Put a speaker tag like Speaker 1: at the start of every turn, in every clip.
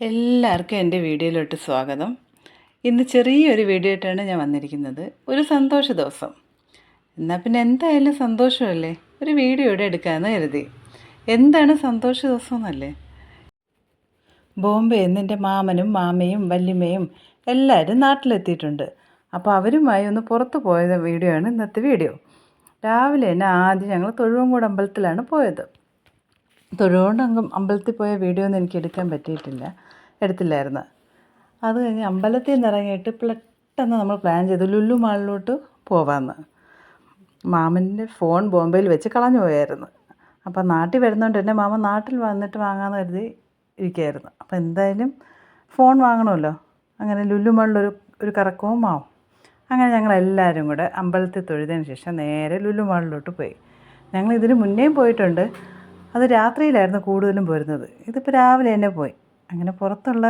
Speaker 1: എല്ലാവർക്കും എൻ്റെ വീഡിയോയിലോട്ട് സ്വാഗതം. ഇന്ന് ചെറിയൊരു വീഡിയോ ആയിട്ടാണ് ഞാൻ വന്നിരിക്കുന്നത്. ഒരു സന്തോഷ ദിവസം. എന്നാൽ പിന്നെ എന്തായാലും സന്തോഷമല്ലേ, ഒരു വീഡിയോ ഇവിടെ എടുക്കാമെന്ന് കരുതി. എന്താണ് സന്തോഷ ദിവസം എന്നല്ലേ? ബോംബെയിൽ നിന്ന് എൻ്റെ മാമനും മാമയും വല്യമ്മയും എല്ലാവരും നാട്ടിലെത്തിയിട്ടുണ്ട്. അപ്പോൾ അവരുമായി ഒന്ന് പുറത്ത് പോയ വീഡിയോ ആണ് ഇന്നത്തെ വീഡിയോ. രാവിലെ തന്നെ ആദ്യം ഞങ്ങൾ തൊഴുവങ്കോട് അമ്പലത്തിലാണ് പോയത്. തൊഴുവങ്കോട് അമ്പലത്തിൽ പോയ വീഡിയോ ഒന്നും എനിക്ക് എടുത്തില്ലായിരുന്നു. അത് കഴിഞ്ഞ് അമ്പലത്തിൽ നിന്ന് ഇറങ്ങിയിട്ട് പെട്ടെന്ന് നമ്മൾ പ്ലാൻ ചെയ്തു ലുലു മാളിലോട്ട് പോവാമെന്ന്. മാമൻ്റെ ഫോൺ ബോംബെയിൽ വെച്ച് കളഞ്ഞു പോയായിരുന്നു. അപ്പോൾ നാട്ടിൽ വരുന്നതുകൊണ്ട് തന്നെ മാമൻ നാട്ടിൽ വന്നിട്ട് വാങ്ങാമെന്ന് കരുതി ഇരിക്കുകയായിരുന്നു. അപ്പോൾ എന്തായാലും ഫോൺ വാങ്ങണമല്ലോ. അങ്ങനെ ലുലു മാളിലൊരു കറക്കവും ആവും. അങ്ങനെ ഞങ്ങളെല്ലാവരും കൂടെ അമ്പലത്തിൽ തൊഴുതിന് ശേഷം നേരെ ലുലു മാളിലോട്ട് പോയി. ഞങ്ങൾ ഇതിന് മുന്നേയും പോയിട്ടുണ്ട്. അത് രാത്രിയിലായിരുന്നു കൂടുതലും പോരുന്നത്. ഇതിപ്പോൾ രാവിലെ തന്നെ പോയി. അങ്ങനെ പുറത്തുള്ള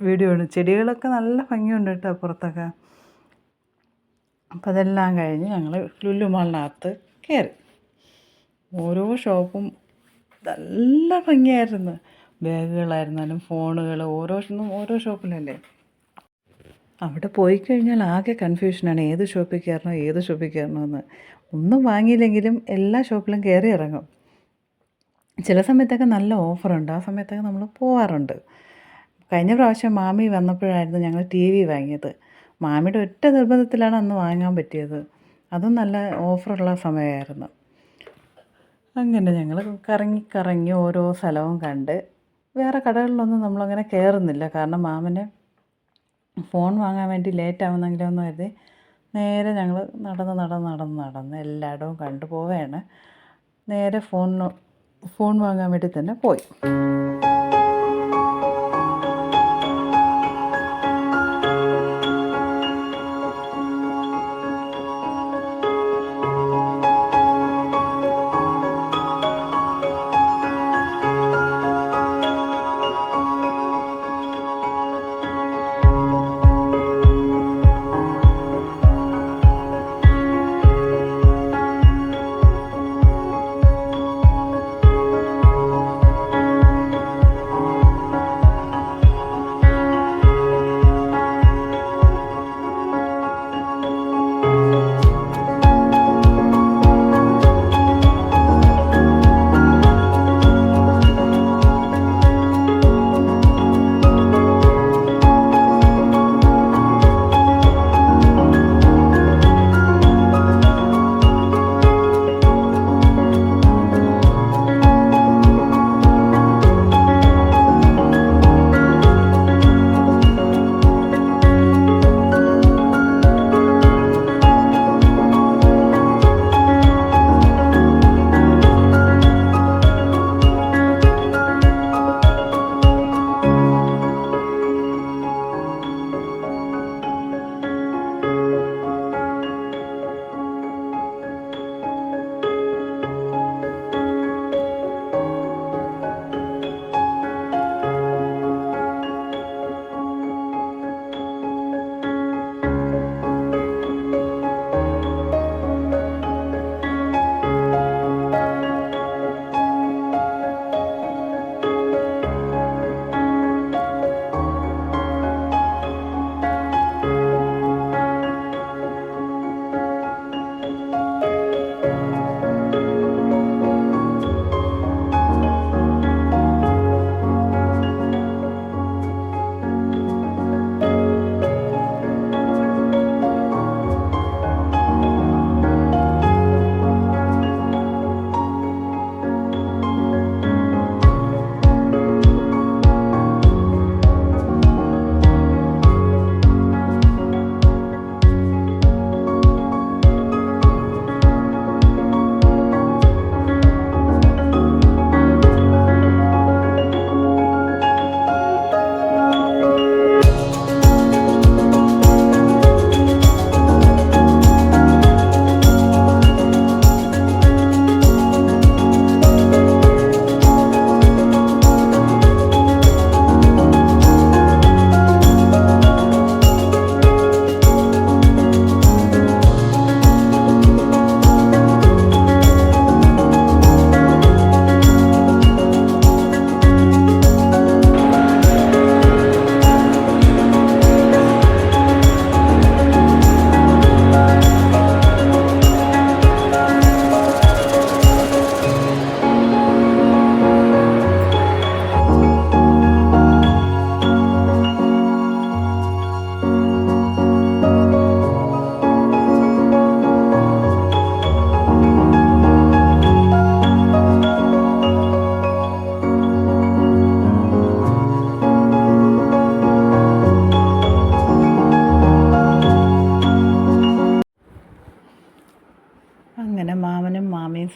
Speaker 1: വീഡിയോ ആണ്. ചെടികളൊക്കെ നല്ല ഭംഗിയുണ്ട് കേട്ടോ പുറത്തൊക്കെ. അപ്പം അതെല്ലാം കഴിഞ്ഞ് ഞങ്ങൾ ലുലു മാളിനകത്ത് കയറി. ഓരോ ഷോപ്പും നല്ല ഭംഗിയായിരുന്നു. ബാഗുകളായിരുന്നാലും ഫോണുകൾ ഓരോ ഷോപ്പിലല്ലേ. അവിടെ പോയി കഴിഞ്ഞാൽ ആകെ കൺഫ്യൂഷനാണ്, ഏത് ഷോപ്പിൽ കയറണമെന്ന്. ഒന്നും വാങ്ങിയില്ലെങ്കിലും എല്ലാ ഷോപ്പിലും കയറി ഇറങ്ങും. ചില സമയത്തൊക്കെ നല്ല ഓഫറുണ്ട്, ആ സമയത്തൊക്കെ നമ്മൾ പോവാറുണ്ട്. കഴിഞ്ഞ പ്രാവശ്യം മാമി വന്നപ്പോഴായിരുന്നു ഞങ്ങൾ TV വാങ്ങിയത്. മാമിയുടെ ഒറ്റ നിർബന്ധത്തിലാണ് അന്ന് വാങ്ങാൻ പറ്റിയത്. അതും നല്ല ഓഫറുള്ള സമയമായിരുന്നു. അങ്ങനെ ഞങ്ങൾ കറങ്ങി ഓരോ സ്ഥലവും കണ്ട് വേറെ കടകളിലൊന്നും നമ്മളങ്ങനെ കയറുന്നില്ല. കാരണം മാമന് ഫോൺ വാങ്ങാൻ വേണ്ടി ലേറ്റ് ആവുന്നെങ്കിലോ എന്ന് കരുതി നേരെ ഞങ്ങൾ നടന്ന് എല്ലായിടവും കണ്ടു പോവുകയാണ്. നേരെ ഫോൺ വാങ്ങാൻ വേണ്ടി തന്നെ പോയി.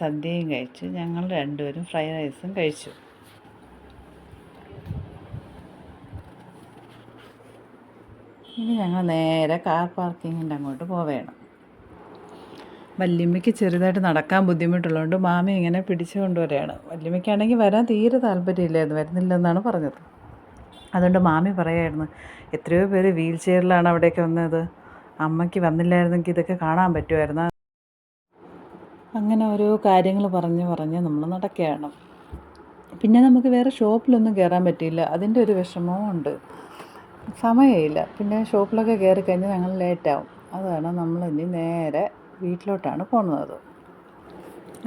Speaker 1: സദ്യയും കഴിച്ചു. ഞങ്ങൾ രണ്ടുപേരും ഫ്രൈഡ് റൈസും കഴിച്ചു. ഇനി ഞങ്ങൾ നേരെ കാർ പാർക്കിങ്ങിൻ്റെ അങ്ങോട്ട് പോവുകയാണ്. വല്യമ്മയ്ക്ക് ചെറുതായിട്ട് നടക്കാൻ ബുദ്ധിമുട്ടുള്ളതുകൊണ്ട് മാമി ഇങ്ങനെ പിടിച്ചു കൊണ്ടുവരികയാണ്. വല്യമ്മയ്ക്കാണെങ്കിൽ വരാൻ തീരെ താല്പര്യമില്ലായിരുന്നു, വരുന്നില്ലെന്നാണ് പറഞ്ഞത്. അതുകൊണ്ട് മാമി പറയായിരുന്നു, എത്രയോ പേര് വീൽ ചെയറിലാണ് അവിടേക്ക് വന്നത്, അമ്മയ്ക്ക് വന്നില്ലായിരുന്നെങ്കിൽ ഇതൊക്കെ കാണാൻ പറ്റുമായിരുന്നു. അങ്ങനെ ഓരോ കാര്യങ്ങൾ പറഞ്ഞ് നമ്മൾ നടക്കുകയാണ്. പിന്നെ നമുക്ക് വേറെ ഷോപ്പിലൊന്നും കയറാൻ പറ്റിയില്ല, അതിൻ്റെ ഒരു വിഷമവും ഉണ്ട്. സമയമില്ല. പിന്നെ ഷോപ്പിലൊക്കെ കയറി കഴിഞ്ഞാൽ ഞങ്ങൾ ലേറ്റാവും. അതാണ് നമ്മൾ ഇനി നേരെ വീട്ടിലോട്ടാണ് പോകുന്നത്.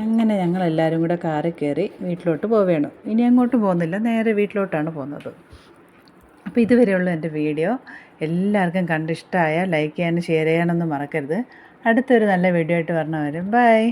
Speaker 1: അങ്ങനെ ഞങ്ങളെല്ലാവരും കൂടെ കാറിൽ കയറി വീട്ടിലോട്ട് പോവുകയാണ്. ഇനി അങ്ങോട്ടും പോകുന്നില്ല, നേരെ വീട്ടിലോട്ടാണ് പോകുന്നത്. അപ്പോൾ ഇതുവരെയുള്ള എൻ്റെ വീഡിയോ എല്ലാവർക്കും കണ്ടിഷ്ടമായ ലൈക്ക് ചെയ്യാനും ഷെയർ ചെയ്യാനൊന്നും മറക്കരുത്. അടുത്തൊരു നല്ല വീഡിയോ ആയിട്ട് വരണവരെ ബൈ.